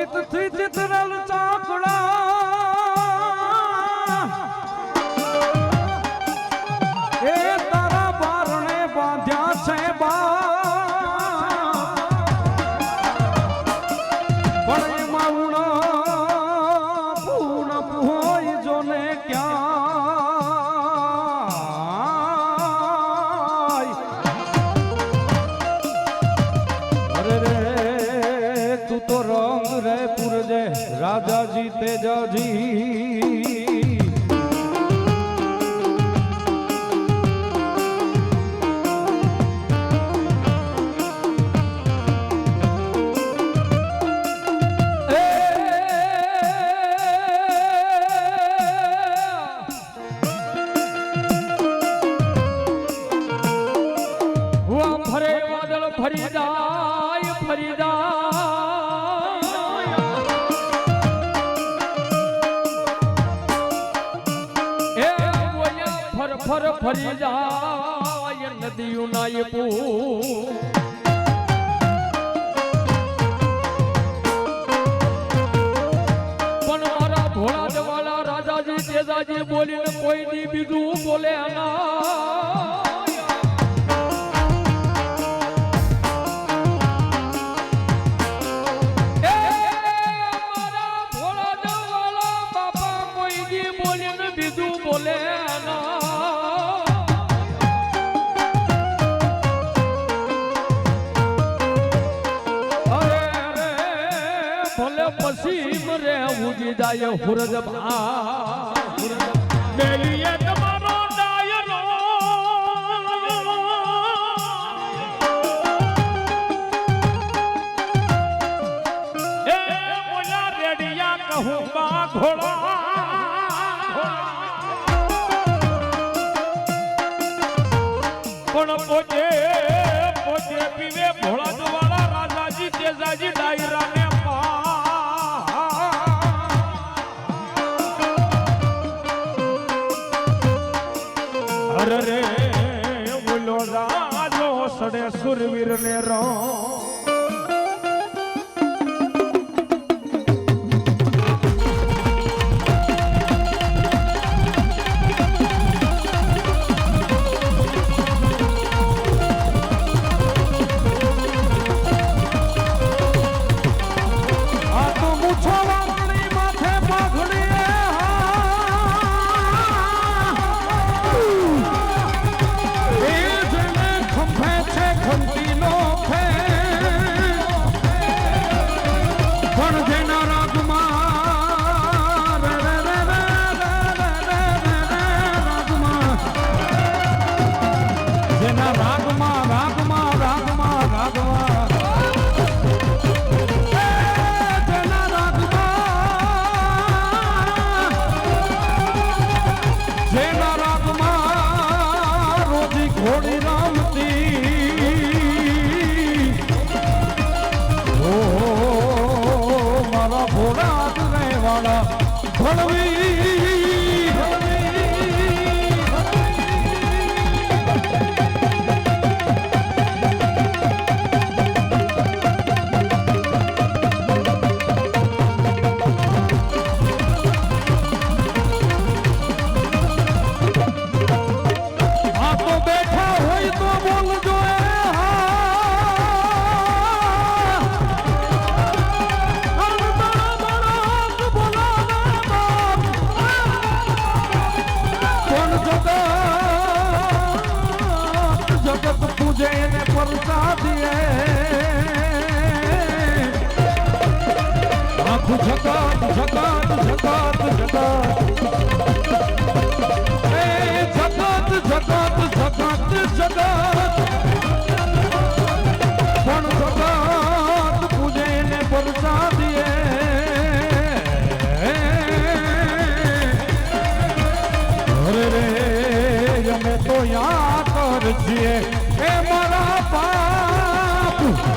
ચિતથી ચિતરલ ચાકડા એ તારા બારણે બાંધ્યા છે પણ એમાં પૂનમ હોય જોને ક્યાં અરે રે તું તો રંગ રે પુરજે રાજાજી તેજાજી ફરી જાય ફરી જાય એ બોલ્યા ફર ફર ફરી જાય નદીયું નાય પણ મારા ભોળા જવાલા રાજાજી તેજાજી બોલીને કોઈ દી બીજું બોલે ના પસીમ રે ઉગી જાય હુરજ મેલીએ તમારો ડાયરો એ ઓલા રેડિયા કહું બા ઘોડા પણ પોતે પોતે પીવે ભોળા દ્વાળા રાજાજી તેજાજી ડાયરા ને રે બોલો રાજો સડે સુરવીર ને રો ઘોડી રામતી ઓ મારા ભોળા રહેવાળા ભણવી જગત જગત જગત જગત એ જગત જગત જગત જગત પણ જગત પૂજે ને પરસાદીએ અરે રે અમે તો યાદ કરજીએ એ મારા બાપ